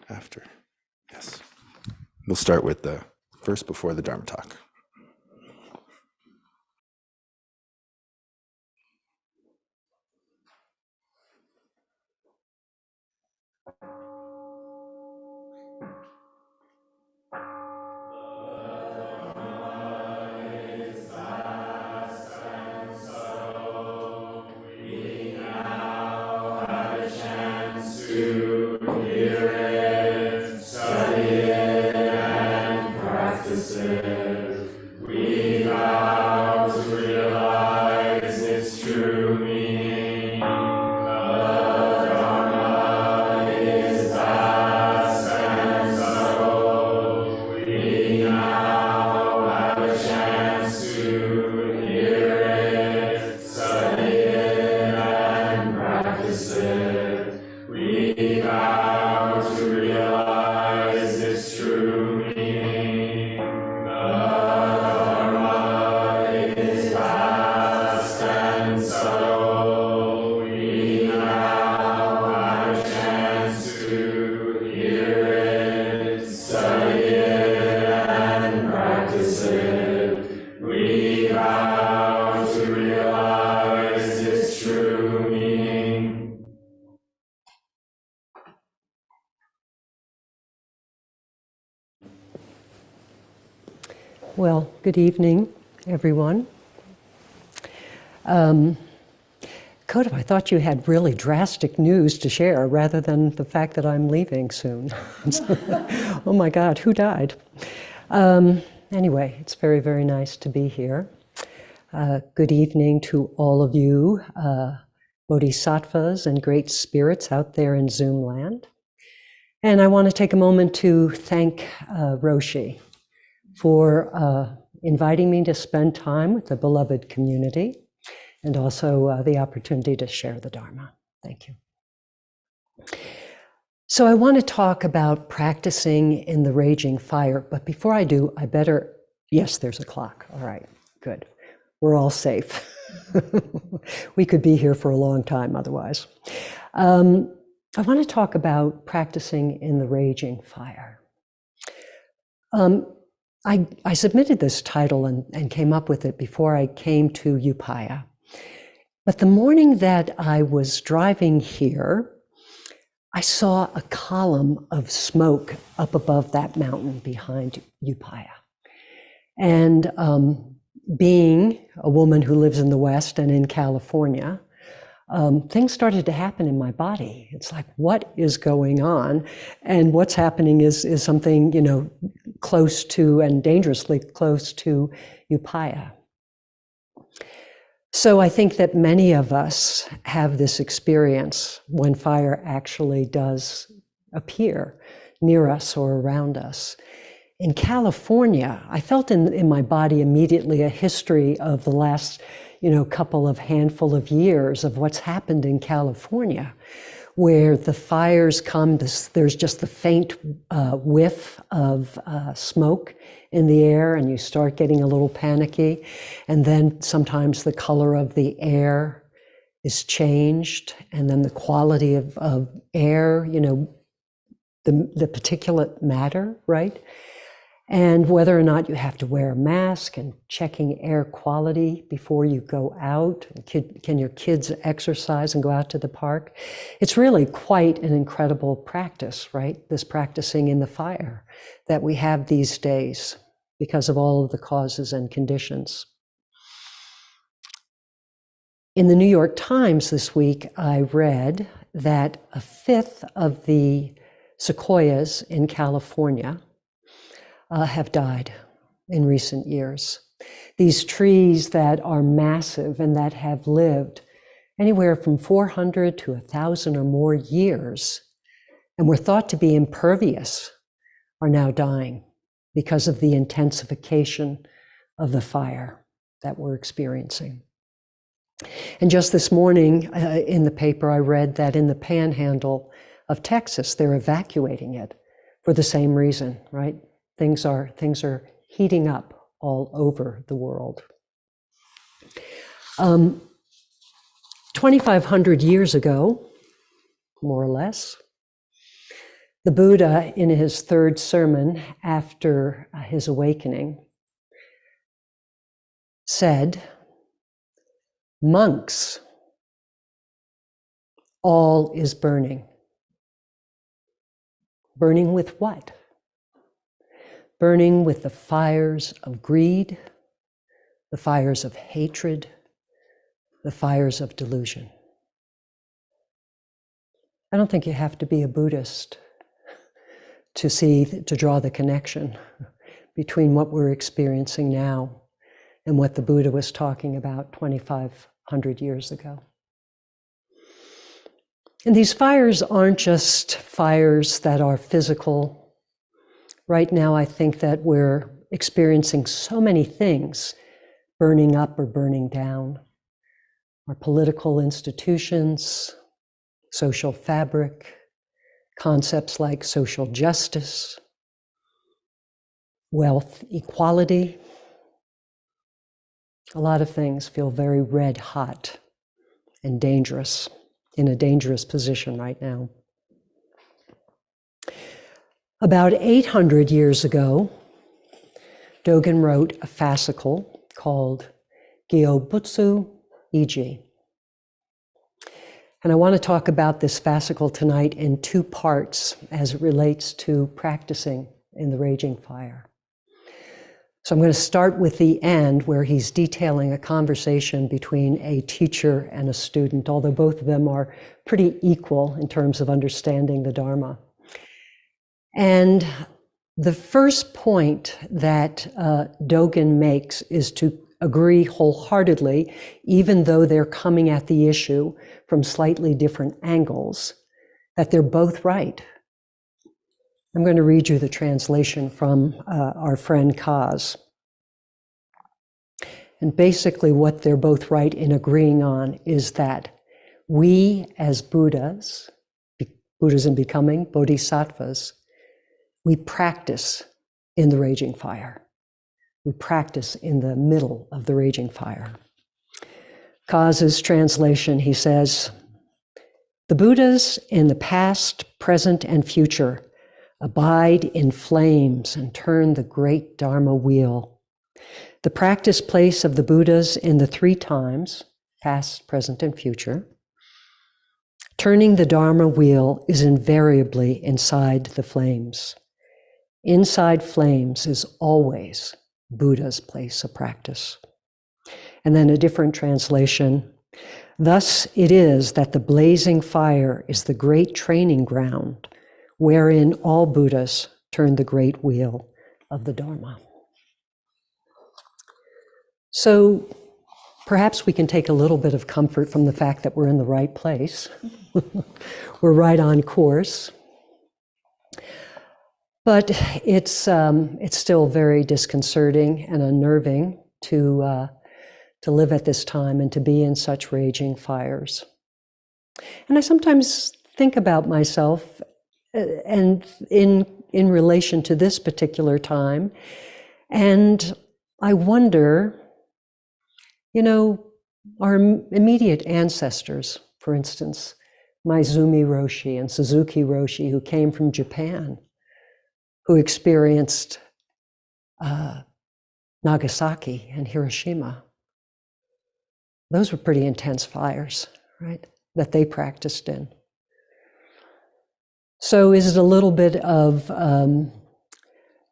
after. Yes. We'll start with the verse before the Dharma talk. Well, good evening, everyone. Kodam, I thought you had really drastic news to share rather than the fact that I'm leaving soon. Oh my God, who died? Anyway, it's very, very nice to be here. Good evening to all of you, bodhisattvas and great spirits out there in Zoom land. And I want to take a moment to thank Roshi for inviting me to spend time with the beloved community and also the opportunity to share the Dharma. Thank you. So I want to talk about practicing in the raging fire, but before I do, I better, yes, there's a clock. All right, good. We're all safe. We could be here for a long time otherwise. I want to talk about practicing in the raging fire. I submitted this title and came up with it before I came to Upaya. But the morning that I was driving here, I saw a column of smoke up above that mountain behind Upaya. And being a woman who lives in the West and in California, things started to happen in my body. It's like, what is going on? And what's happening is something, close to and dangerously close to Upaya. So I think that many of us have this experience when fire actually does appear near us or around us. In California, I felt in my body immediately a history of the last couple of handful of years of what's happened in California, where the fires come, there's just the faint whiff of smoke in the air, and you start getting a little panicky. And then sometimes the color of the air is changed, and then the quality of air, the particulate matter, right? And whether or not you have to wear a mask and checking air quality before you go out. Can your kids exercise and go out to the park? It's really quite an incredible practice, right? This practicing in the fire that we have these days because of all of the causes and conditions. In the New York Times this week, I read that a fifth of the sequoias in California have died in recent years. These trees that are massive and that have lived anywhere from 400 to 1,000 or more years and were thought to be impervious are now dying because of the intensification of the fire that we're experiencing. And just this morning in the paper, I read that in the panhandle of Texas, they're evacuating it for the same reason, right? Things are heating up all over the world. 2,500 years ago, more or less, The Buddha, in his third sermon after his awakening, said, "Monks, all is burning." Burning with what? Burning with the fires of greed, the fires of hatred, the fires of delusion. I don't think you have to be a Buddhist to draw the connection between what we're experiencing now and what the Buddha was talking about 2,500 years ago. And these fires aren't just fires that are physical. Right now, I think that we're experiencing so many things burning up or burning down. Our political institutions, social fabric, concepts like social justice, wealth equality. A lot of things feel very red hot and dangerous, in a dangerous position right now. About 800 years ago, Dogen wrote a fascicle called Gyobutsu Iji. And I want to talk about this fascicle tonight in two parts as it relates to practicing in the raging fire. So I'm going to start with the end where he's detailing a conversation between a teacher and a student, although both of them are pretty equal in terms of understanding the Dharma. And the first point that Dogen makes is to agree wholeheartedly, even though they're coming at the issue from slightly different angles, that they're both right. I'm going to read you the translation from our friend Kaz. And basically what they're both right in agreeing on is that we as Buddhas, Buddhas in becoming, bodhisattvas, we practice in the raging fire. We practice in the middle of the raging fire. Kaz's translation, he says, "The Buddhas in the past, present, and future abide in flames and turn the great Dharma wheel. The practice place of the Buddhas in the three times, past, present, and future, turning the Dharma wheel is invariably inside the flames. Inside flames is always Buddha's place of practice." And then a different translation, "Thus it is that the blazing fire is the great training ground wherein all Buddhas turn the great wheel of the Dharma." So perhaps we can take a little bit of comfort from the fact that we're in the right place. We're right on course. But it's still very disconcerting and unnerving to live at this time and to be in such raging fires. And I sometimes think about myself and in relation to this particular time, and I wonder, our immediate ancestors, for instance, Maizumi Roshi and Suzuki Roshi, who came from Japan, who experienced Nagasaki and Hiroshima. Those were pretty intense fires, right, that they practiced in. So is it a little bit of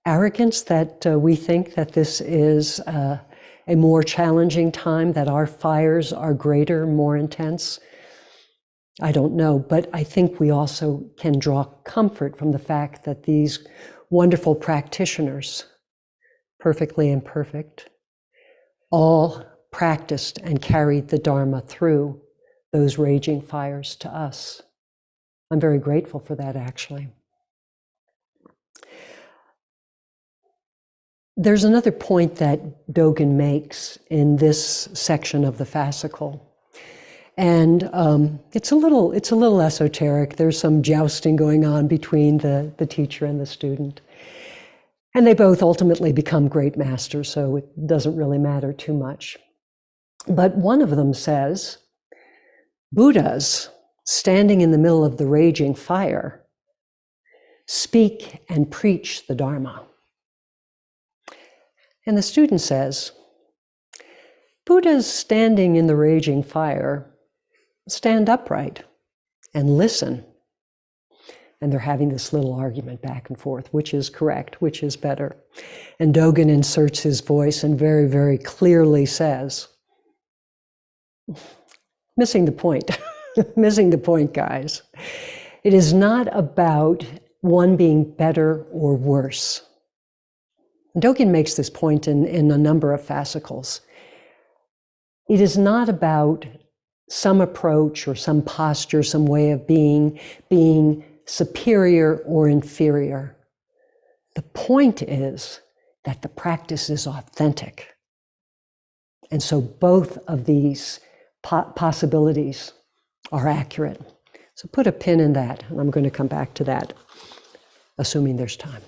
arrogance that we think that this is a more challenging time, that our fires are greater, more intense? I don't know, but I think we also can draw comfort from the fact that these wonderful practitioners, perfectly imperfect, all practiced and carried the Dharma through those raging fires to us. I'm very grateful for that, actually. There's another point that Dogen makes in this section of the fascicle. And it's a little esoteric. There's some jousting going on between the teacher and the student. And they both ultimately become great masters, so it doesn't really matter too much. But one of them says, Buddhas standing in the middle of the raging fire speak and preach the Dharma. And the student says, Buddhas standing in the raging fire stand upright and listen. And they're having this little argument back and forth, which is correct, which is better. And Dogen inserts his voice and very, very clearly says, missing the point, missing the point, guys. It is not about one being better or worse. Dogen makes this point in a number of fascicles. It is not about some approach or some posture, some way of being superior or inferior. The point is that the practice is authentic. And so both of these possibilities are accurate. So put a pin in that, and I'm going to come back to that, assuming there's time.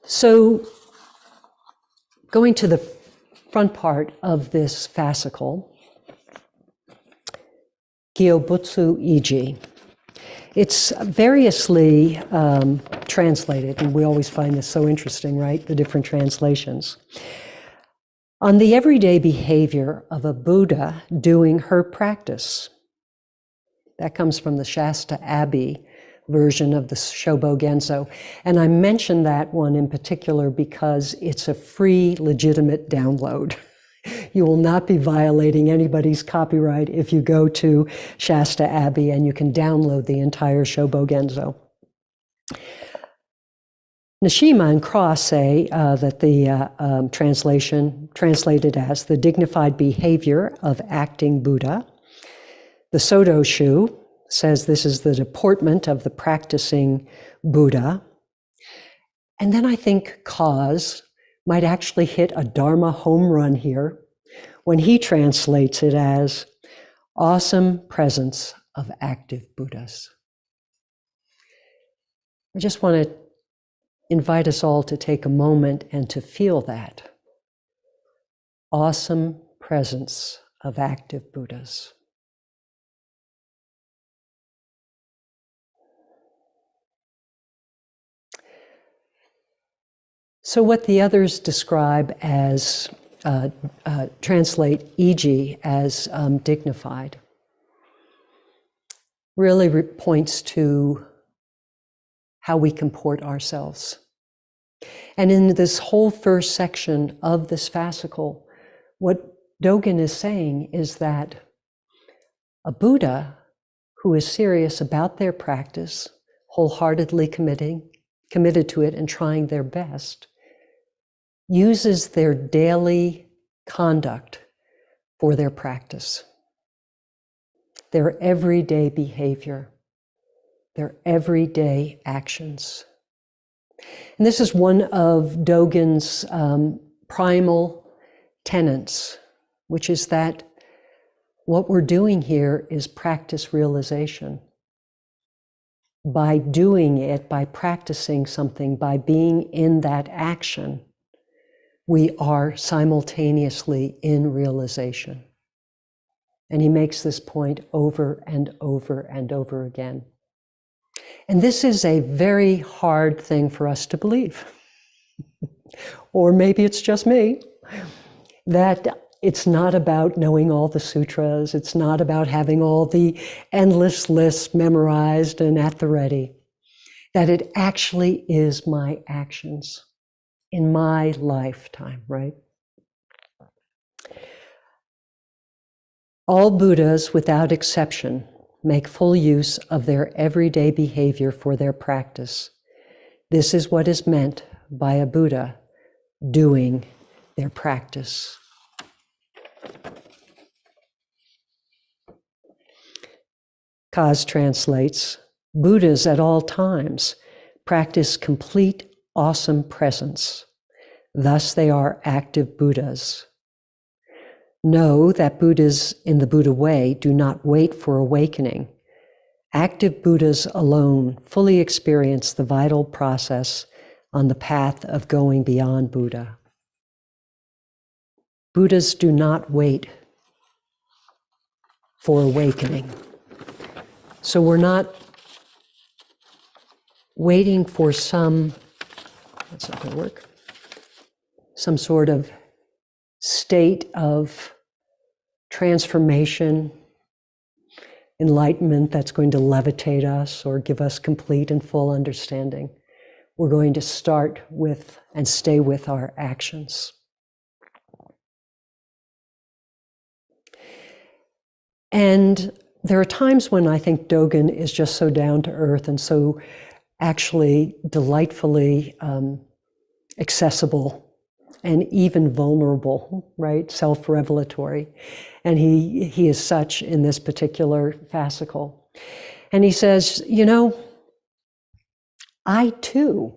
So going to the front part of this fascicle, Gyobutsu Iji. It's variously translated, and we always find this so interesting, right? The different translations. On the everyday behavior of a Buddha doing her practice. That comes from the Shasta Abbey version of the Shobo Genzo. And I mention that one in particular because it's a free, legitimate download. You will not be violating anybody's copyright if you go to Shasta Abbey, and you can download the entire Shobo Genzo. Nishima and Cross say that the translation translated as the dignified behavior of acting Buddha. The Soto Shu says this is the deportment of the practicing Buddha. And then I think Cause might actually hit a Dharma home run here when he translates it as awesome presence of active Buddhas. I just want to invite us all to take a moment and to feel that awesome presence of active Buddhas. So what the others describe as, translate Iji as dignified, really points to how we comport ourselves. And in this whole first section of this fascicle, what Dogen is saying is that a Buddha who is serious about their practice, wholeheartedly committed to it and trying their best, uses their daily conduct for their practice, their everyday behavior, their everyday actions. And this is one of Dogen's primal tenets, which is that what we're doing here is practice realization. By doing it, by practicing something, by being in that action, we are simultaneously in realization. And he makes this point over and over and over again. And this is a very hard thing for us to believe. Or maybe it's just me, that it's not about knowing all the sutras. It's not about having all the endless lists memorized and at the ready. That it actually is my actions in my lifetime, right? All Buddhas, without exception, make full use of their everyday behavior for their practice. This is what is meant by a Buddha doing their practice. Kaz translates, Buddhas at all times practice complete, awesome presence. Thus they are active Buddhas. Know that Buddhas in the Buddha way do not wait for awakening. Active Buddhas alone fully experience the vital process on the path of going beyond Buddha. Buddhas do not wait for awakening. So we're not waiting for some, that's not going to work, some sort of state of transformation, enlightenment that's going to levitate us or give us complete and full understanding. We're going to start with and stay with our actions. And there are times when I think Dogen is just so down to earth and so actually delightfully accessible and even vulnerable, right? Self-revelatory. And he is such in this particular fascicle. And he says, you know, I too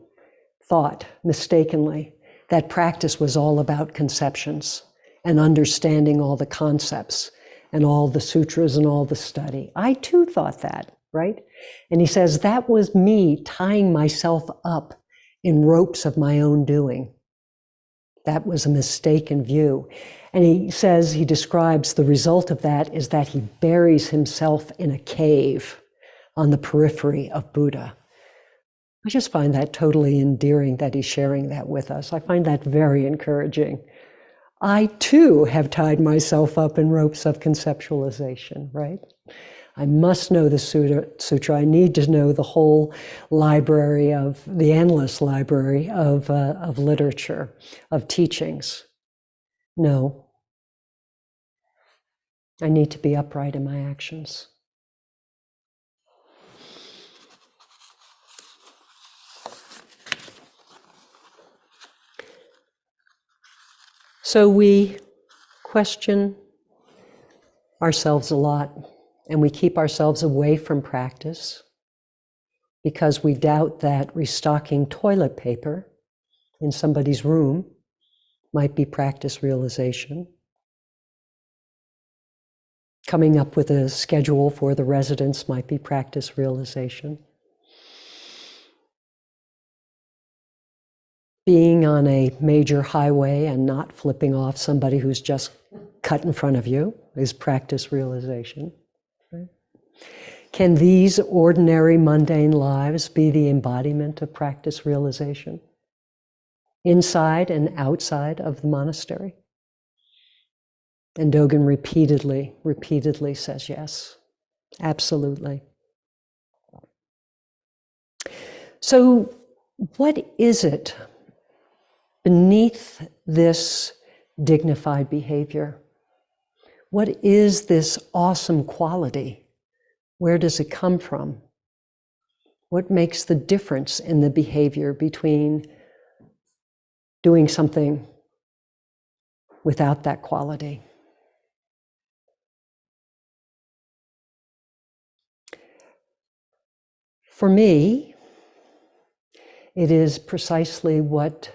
thought mistakenly that practice was all about conceptions and understanding all the concepts and all the sutras and all the study. I too thought that, right? And he says, that was me tying myself up in ropes of my own doing. That was a mistaken view. And he says, he describes the result of that is that he buries himself in a cave on the periphery of Buddha. I just find that totally endearing that he's sharing that with us. I find that very encouraging. I too have tied myself up in ropes of conceptualization, right? I must know the sutra. I need to know the whole library of, the endless library of literature, of teachings. No. I need to be upright in my actions. So we question ourselves a lot, and we keep ourselves away from practice because we doubt that restocking toilet paper in somebody's room might be practice realization. Coming up with a schedule for the residents might be practice realization. Being on a major highway and not flipping off somebody who's just cut in front of you is practice realization. Right? Can these ordinary mundane lives be the embodiment of practice realization? Inside and outside of the monastery? And Dogen repeatedly says yes, absolutely. So what is it beneath this dignified behavior? What is this awesome quality? Where does it come from? What makes the difference in the behavior between doing something without that quality? For me, it is precisely what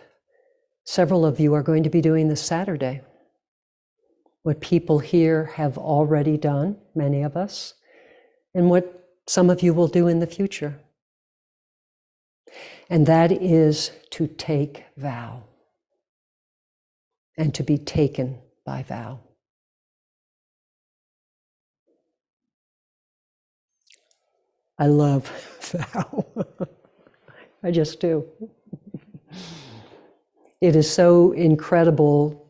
several of you are going to be doing this Saturday. What people here have already done, many of us, and what some of you will do in the future. And that is to take vow and to be taken by vow. I love vow. I just do. It is so incredible,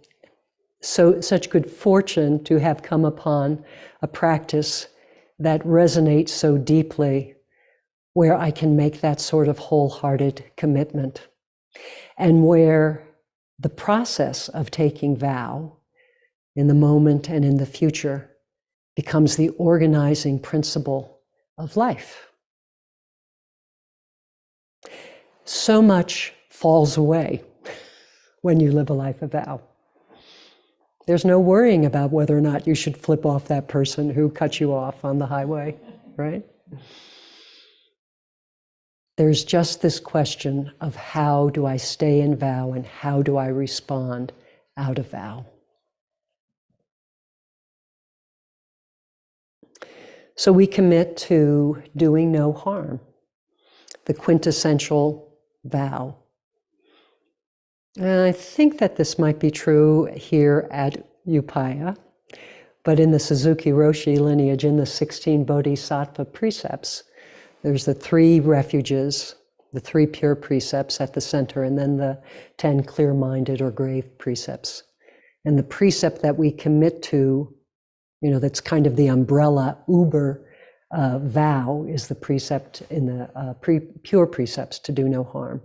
such good fortune to have come upon a practice that resonates so deeply, where I can make that sort of wholehearted commitment, and where the process of taking vow in the moment and in the future becomes the organizing principle of life. So much falls away when you live a life of vow. There's no worrying about whether or not you should flip off that person who cut you off on the highway, right? There's just this question of how do I stay in vow and how do I respond out of vow? So we commit to doing no harm, the quintessential vow. And I think that this might be true here at Upaya, but in the Suzuki Roshi lineage, in the 16 Bodhisattva precepts, there's the 3 refuges the 3 pure precepts at the center, and then the 10 clear-minded or grave precepts. And the precept that we commit to, that's kind of the umbrella uber vow, is the precept in the pure precepts, to do no harm.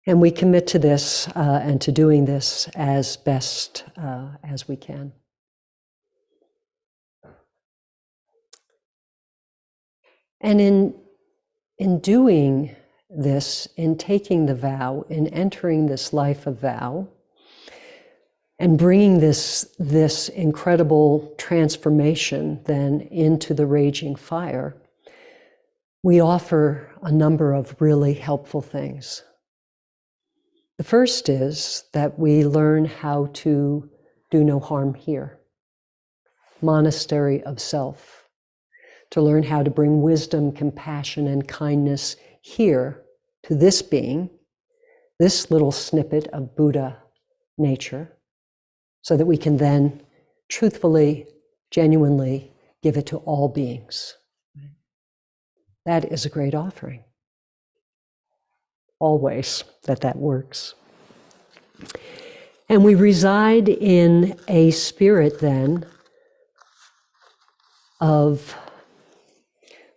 And we commit to this and to doing this as best as we can. And in doing this, in taking the vow, in entering this life of vow, and bringing this incredible transformation then into the raging fire, we offer a number of really helpful things. The first is that we learn how to do no harm here. Monastery of self. To learn how to bring wisdom, compassion, and kindness here to this being, this little snippet of Buddha nature, so that we can then truthfully, genuinely give it to all beings. That is a great offering. Always that works. And we reside in a spirit then of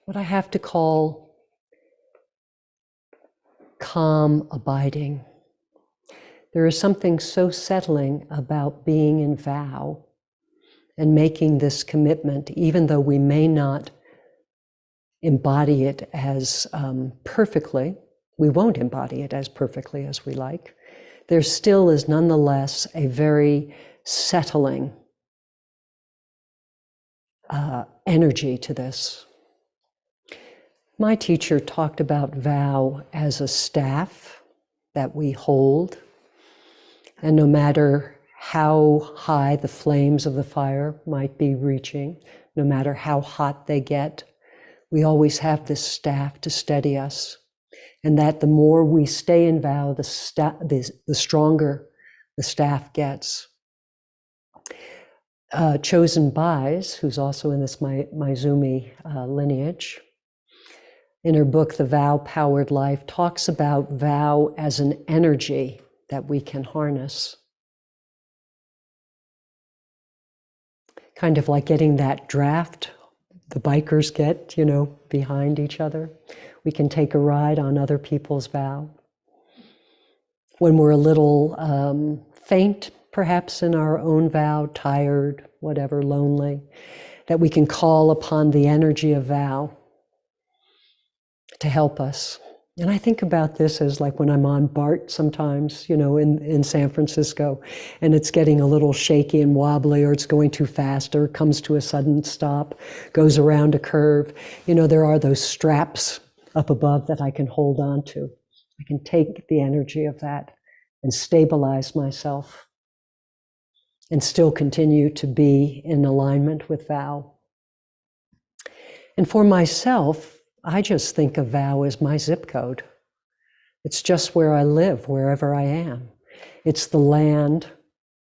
what I have to call calm abiding. There is something so settling about being in vow and making this commitment, even though we may not embody it as perfectly. We won't embody it as perfectly as we like. There still is nonetheless a very settling energy to this. My teacher talked about vow as a staff that we hold, and no matter how high the flames of the fire might be reaching, no matter how hot they get, we always have this staff to steady us. And that the more we stay in vow, the stronger the staff gets. Chosen Bais, who's also in this Maizumi lineage, in her book, The Vow-Powered Life, talks about vow as an energy that we can harness. Kind of like getting that draft the bikers get, behind each other. We can take a ride on other people's vow. When we're a little faint, perhaps in our own vow, tired, whatever, lonely, that we can call upon the energy of vow to help us. And I think about this as like when I'm on BART sometimes, in San Francisco, and it's getting a little shaky and wobbly, or it's going too fast, or it comes to a sudden stop, goes around a curve. There are those straps up above that I can hold on to. I can take the energy of that and stabilize myself and still continue to be in alignment with vow. And for myself, I just think of vow as my zip code. It's just where I live, wherever I am. It's the land,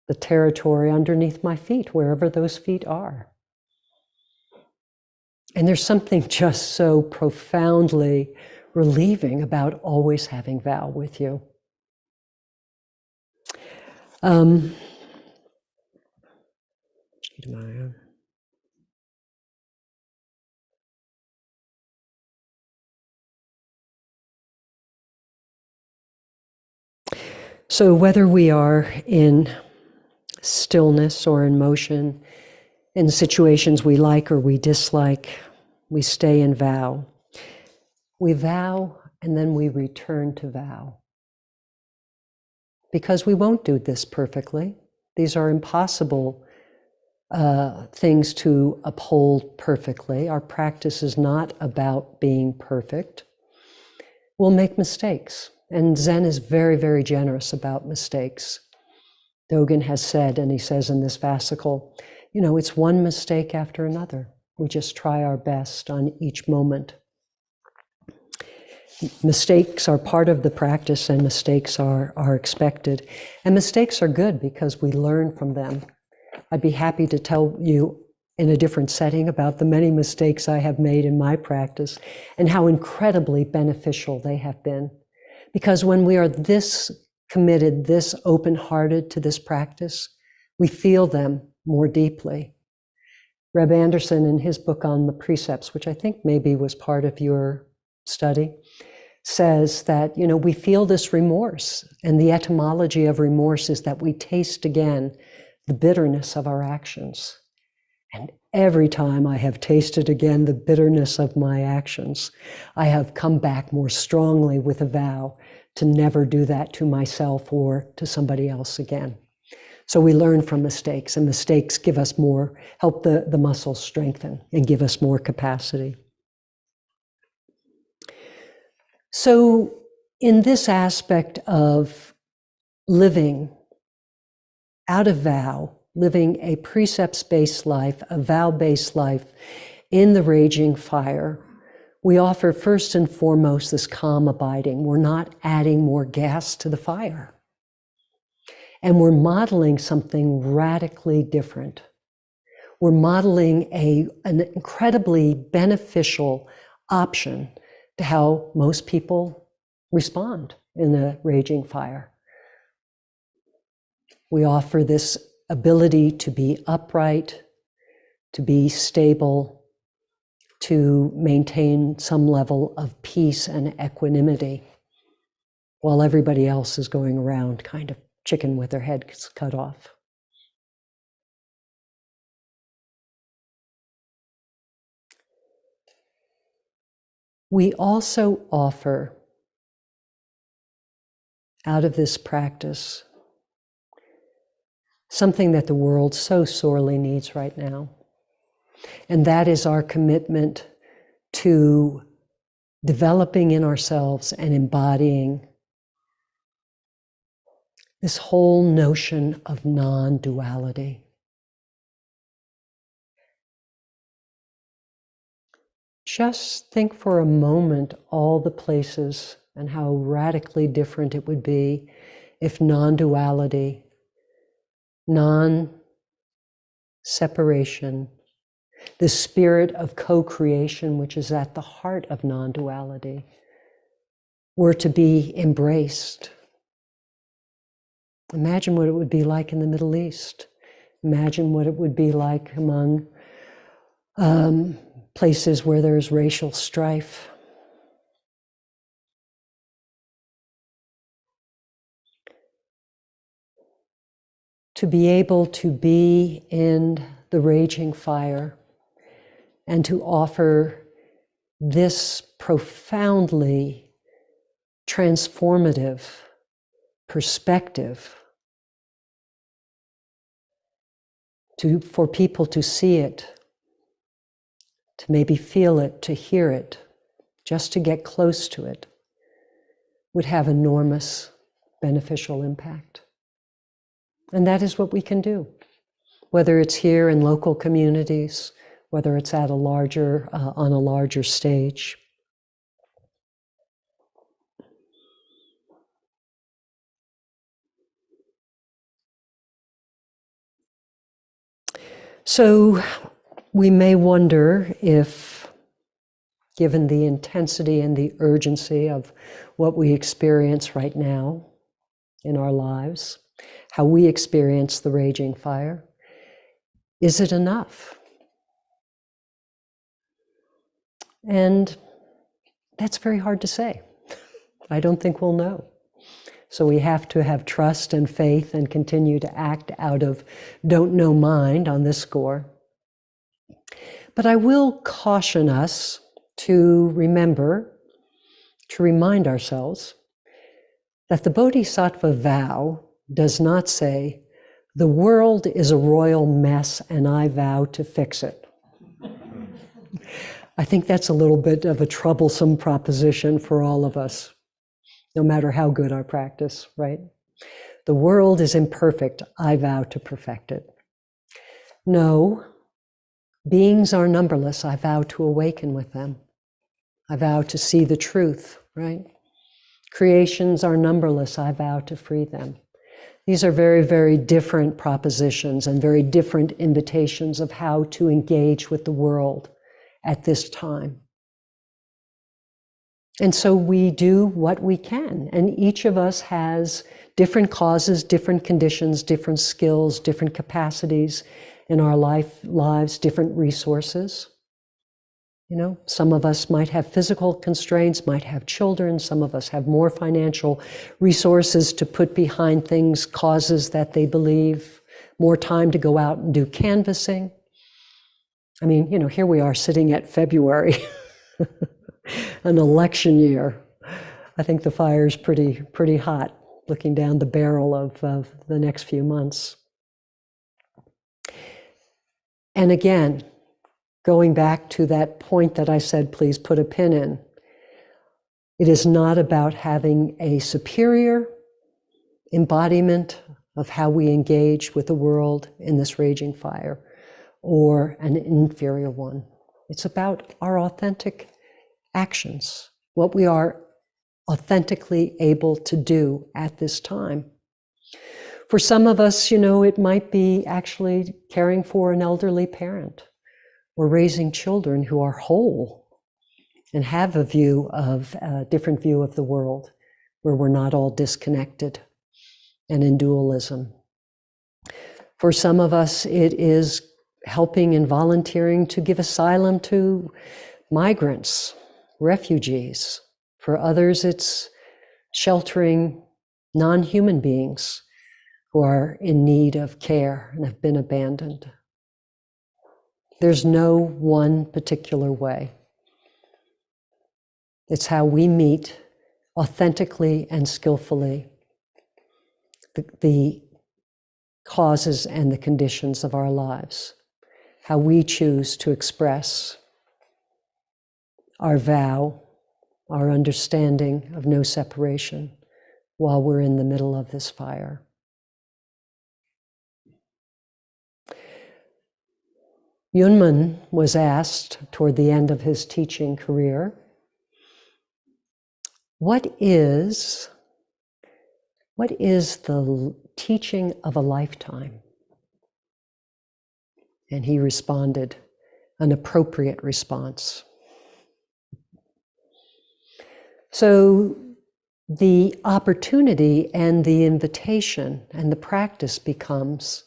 the territory underneath my feet, wherever those feet are. And there's something just so profoundly relieving about always having vow with you. So whether we are in stillness or in motion, in situations we like or we dislike, we stay in vow. We vow and then we return to vow. Because we won't do this perfectly. These are impossible things to uphold perfectly. Our practice is not about being perfect. We'll make mistakes. And Zen is very, very generous about mistakes. Dogen has said, and he says in this fascicle, it's one mistake after another. We just try our best on each moment. Mistakes are part of the practice, and mistakes are expected. And mistakes are good because we learn from them. I'd be happy to tell you in a different setting about the many mistakes I have made in my practice and how incredibly beneficial they have been. Because when we are this committed, this open-hearted to this practice, we feel them more deeply. Reb Anderson, in his book on the precepts, which I think maybe was part of your study, says that, we feel this remorse, and the etymology of remorse is that we taste again the bitterness of our actions. And every time I have tasted again the bitterness of my actions, I have come back more strongly with a vow to never do that to myself or to somebody else again. So we learn from mistakes, and mistakes give us more, help the muscles strengthen and give us more capacity. So in this aspect of living out of vow, living a precepts-based life, a vow-based life in the raging fire, we offer first and foremost this calm abiding. We're not adding more gas to the fire. And we're modeling something radically different. We're modeling an incredibly beneficial option to how most people respond in the raging fire. We offer this ability to be upright, to be stable, to maintain some level of peace and equanimity, while everybody else is going around kind of chicken with their heads cut off. We also offer, out of this practice, something that the world so sorely needs right now. And that is our commitment to developing in ourselves and embodying this whole notion of non-duality. Just think for a moment all the places and how radically different it would be if non-duality, non-separation, the spirit of co-creation, which is at the heart of non-duality, were to be embraced. Imagine what it would be like in the Middle East. Imagine what it would be like among places where there's racial strife. To be able to be in the raging fire and to offer this profoundly transformative perspective for people to see it, to maybe feel it, to hear it, just to get close to it, would have enormous beneficial impact. And that is what we can do, whether it's here in local communities, whether it's at on a larger stage. So we may wonder if, given the intensity and the urgency of what we experience right now in our lives, how we experience the raging fire, is it enough? And that's very hard to say. I don't think we'll know. So we have to have trust and faith and continue to act out of don't know mind on this score. But I will caution us to remember, to remind ourselves, that the Bodhisattva vow does not say, the world is a royal mess and I vow to fix it. I think that's a little bit of a troublesome proposition for all of us, no matter how good our practice, right? The world is imperfect, I vow to perfect it. No, beings are numberless, I vow to awaken with them. I vow to see the truth, right? Creations are numberless, I vow to free them. These are very, very different propositions and very different invitations of how to engage with the world at this time. And so we do what we can, and each of us has different causes, different conditions, different skills, different capacities in our lives, different resources. You know, some of us might have physical constraints, might have children. Some of us have more financial resources to put behind things, causes that they believe, more time to go out and do canvassing. I mean, you know, here we are sitting at February, an election year. I think the fire's pretty hot, looking down the barrel of the next few months. And again, going back to that point that I said, please put a pin in. It is not about having a superior embodiment of how we engage with the world in this raging fire or an inferior one. It's about our authentic actions, what we are authentically able to do at this time. For some of us, you know, it might be actually caring for an elderly parent, or raising children who are whole and have a different view of the world, where we're not all disconnected and in dualism. For some of us, it is helping and volunteering to give asylum to migrants, refugees. For others, it's sheltering non-human beings who are in need of care and have been abandoned. There's no one particular way. It's how we meet authentically and skillfully the causes and the conditions of our lives, how we choose to express our vow, our understanding of no separation while we're in the middle of this fire. Yunmen was asked toward the end of his teaching career, what is the teaching of a lifetime? And he responded, an appropriate response. So the opportunity and the invitation and the practice becomes,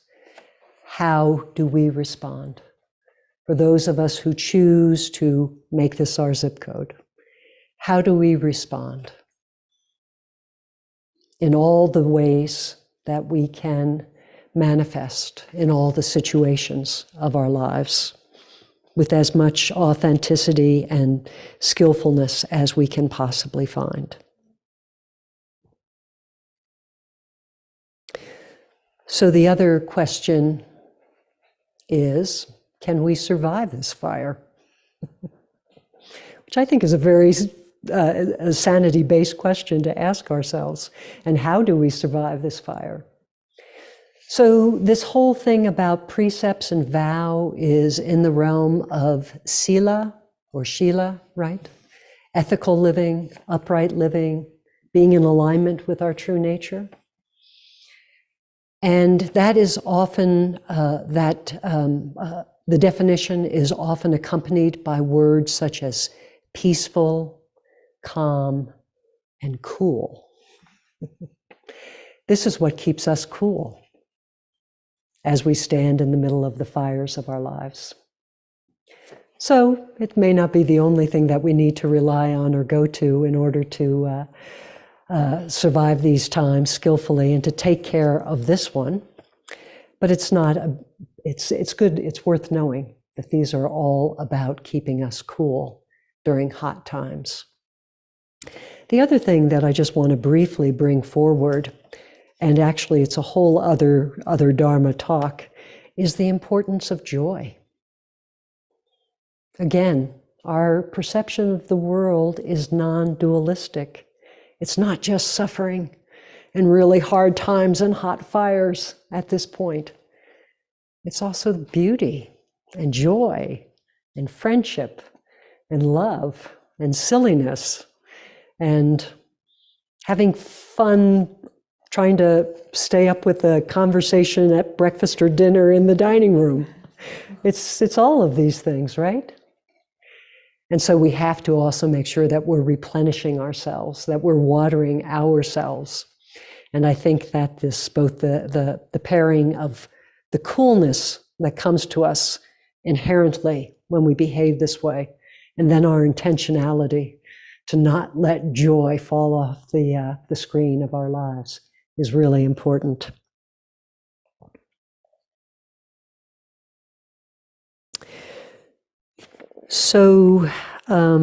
how do we respond? For those of us who choose to make this our zip code, how do we respond? In all the ways that we can manifest in all the situations of our lives, with as much authenticity and skillfulness as we can possibly find. So the other question is, can we survive this fire? Which I think is a very a sanity-based question to ask ourselves. And how do we survive this fire? So this whole thing about precepts and vow is in the realm of sila or shila, right? Ethical living, upright living, being in alignment with our true nature. And that is often, the definition is often accompanied by words such as peaceful, calm, and cool. This is what keeps us cool as we stand in the middle of the fires of our lives. So it may not be the only thing that we need to rely on or go to in order to survive these times skillfully and to take care of this one, but it's not it's good, it's worth knowing that these are all about keeping us cool during hot times. The other thing that I just want to briefly bring forward, and actually it's a whole other Dharma talk, is the importance of joy. Again, our perception of the world is non-dualistic. It's not just suffering and really hard times and hot fires at this point. It's also beauty and joy and friendship and love and silliness and having fun trying to stay up with the conversation at breakfast or dinner in the dining room. It's all of these things, right? And so we have to also make sure that we're replenishing ourselves, that we're watering ourselves. And I think that this, both the pairing of the coolness that comes to us inherently when we behave this way, and then our intentionality to not let joy fall off the screen of our lives is really important. So I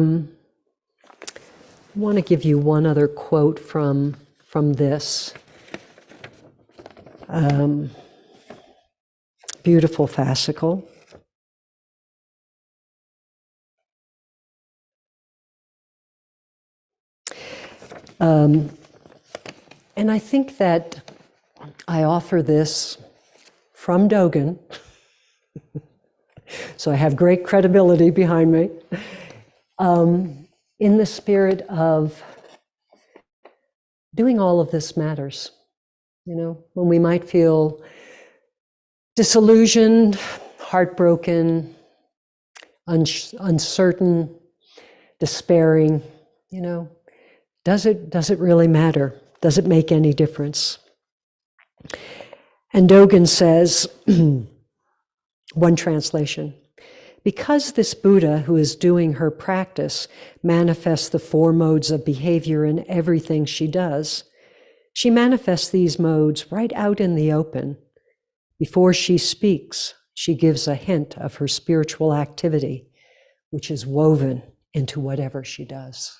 want to give you one other quote from this. Beautiful fascicle. And I think that I offer this from Dogen, so I have great credibility behind me, in the spirit of doing all of this matters. You know, when we might feel disillusioned, heartbroken, uncertain, despairing, you know, does it really matter? Does it make any difference? And Dogen says, one translation, because this Buddha who is doing her practice manifests the 4 modes of behavior in everything she does, she manifests these modes right out in the open. Before she speaks, she gives a hint of her spiritual activity, which is woven into whatever she does.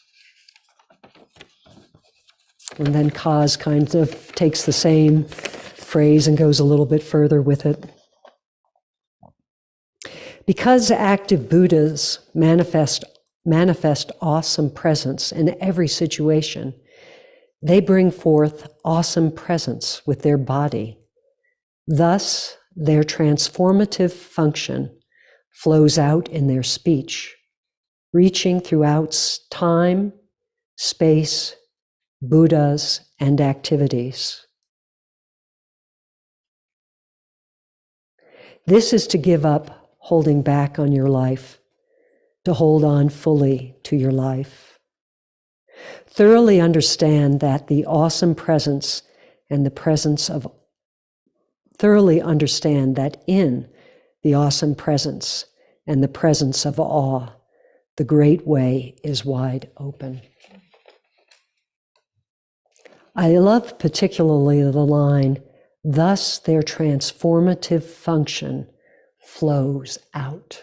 And then Kaz kind of takes the same phrase and goes a little bit further with it. Because active Buddhas manifest awesome presence in every situation, they bring forth awesome presence with their body. Thus, their transformative function flows out in their speech, reaching throughout time, space, Buddhas, and activities. This is to give up holding back on your life, to hold on fully to your life. Thoroughly understand that the awesome presence and the presence of, thoroughly understand that in the awesome presence and the presence of awe, the great way is wide open. I love particularly the line, thus their transformative function flows out.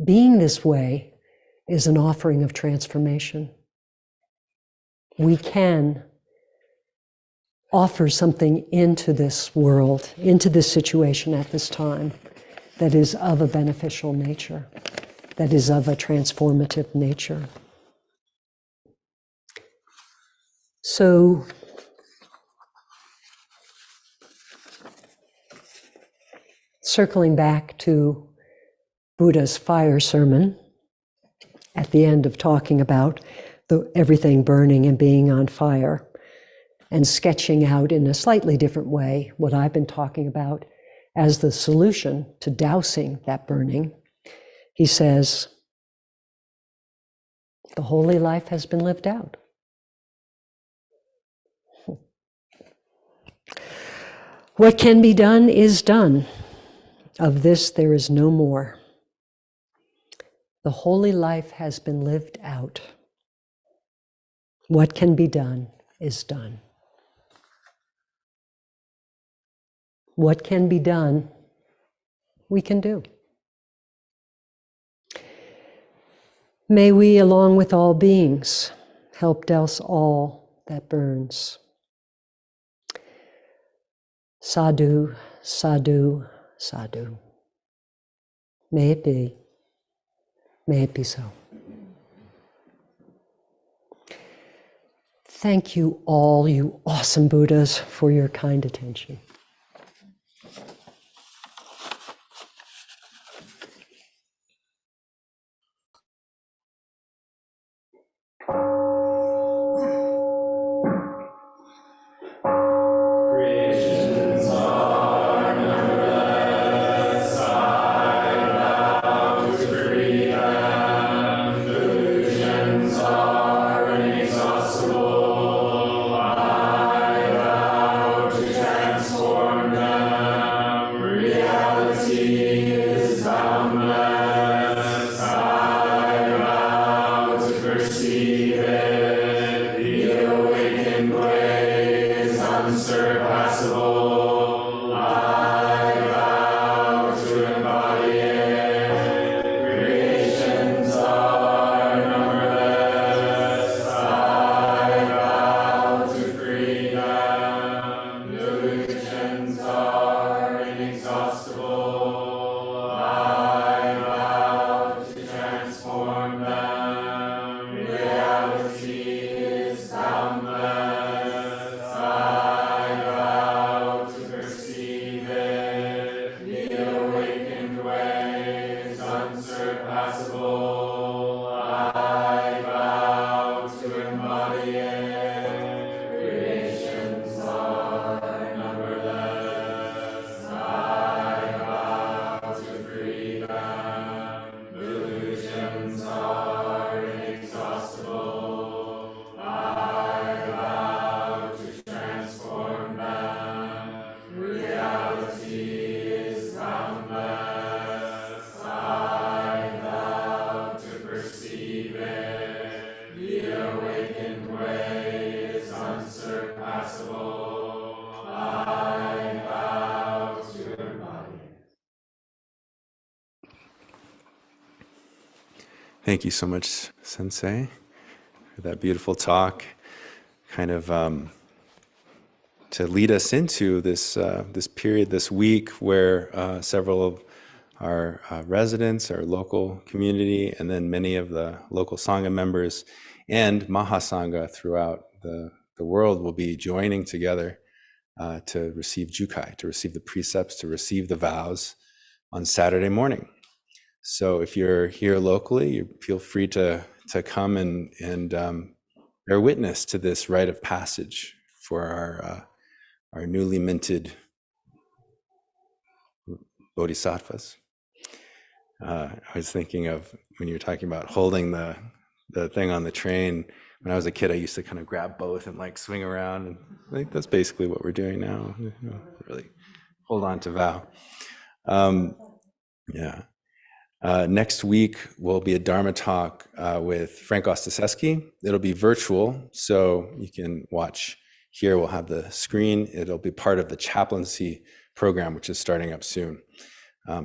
Being this way is an offering of transformation. We can offer something into this world, into this situation at this time, that is of a beneficial nature, that is of a transformative nature. So, circling back to Buddha's fire sermon, at the end of talking about everything burning and being on fire, and sketching out in a slightly different way what I've been talking about as the solution to dousing that burning, he says, the holy life has been lived out. What can be done is done. Of this there is no more. The holy life has been lived out. What can be done is done. What can be done, we can do. May we, along with all beings, help douse all that burns. Sadhu, sadhu, sadhu. May it be. May it be so. Thank you all, you awesome Buddhas, for your kind attention. Thank you so much, Sensei, for that beautiful talk. Kind of to lead us into this this period this week where several of our residents, our local community, and then many of the local Sangha members and Mahasangha throughout the world will be joining together to receive Jukai, to receive the precepts, to receive the vows on Saturday morning. So if you're here locally, you feel free to come and bear witness to this rite of passage for our newly minted bodhisattvas. I was thinking of when you were talking about holding the thing on the train. When I was a kid, I used to kind of grab both and like swing around, and I think that's basically what we're doing now. Really hold on to vow. Yeah. Next week will be a Dharma talk with Frank Ostaseski. It'll be virtual, so you can watch here. We'll have the screen. It'll be part of the chaplaincy program, which is starting up soon.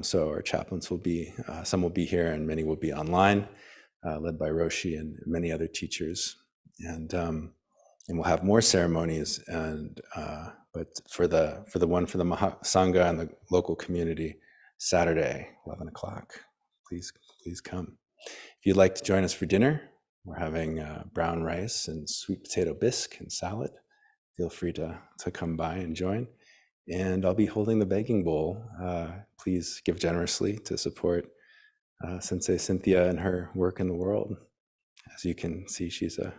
So our chaplains will be, some will be here and many will be online, led by Roshi and many other teachers. And we'll have more ceremonies. And but for the one for the Mahasangha and the local community, Saturday, 11 o'clock. Please come. If you'd like to join us for dinner, we're having brown rice and sweet potato bisque and salad. Feel free to come by and join. And I'll be holding the begging bowl. Please give generously to support Sensei Cynthia and her work in the world. As you can see, she's a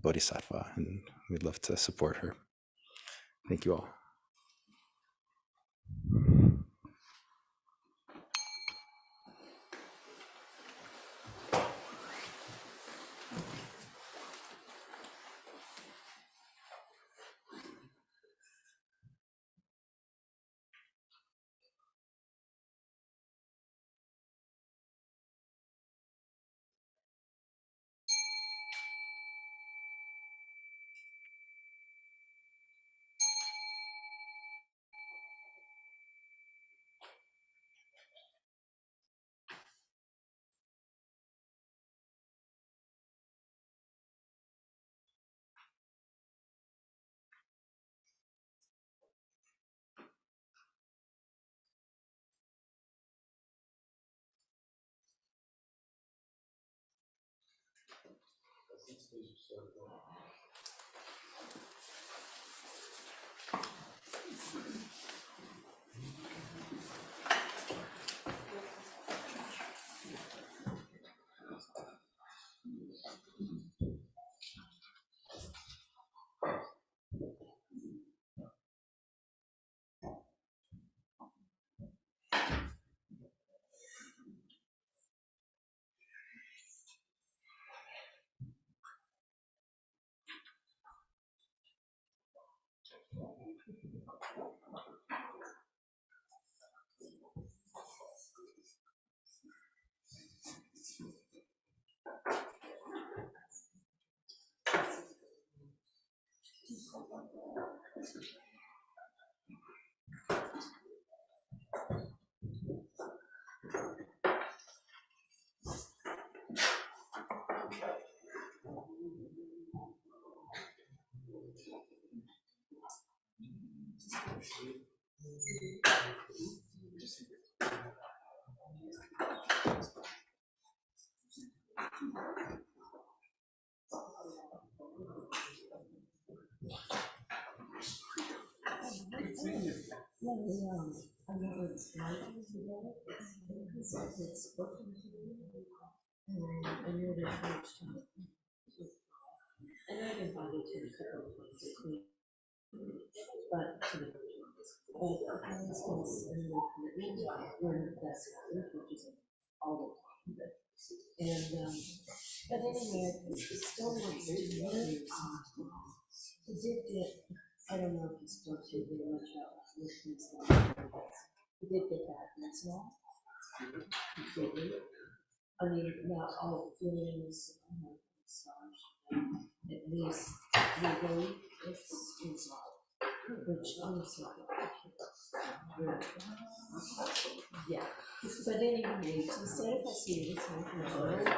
bodhisattva, and we'd love to support her. Thank you all.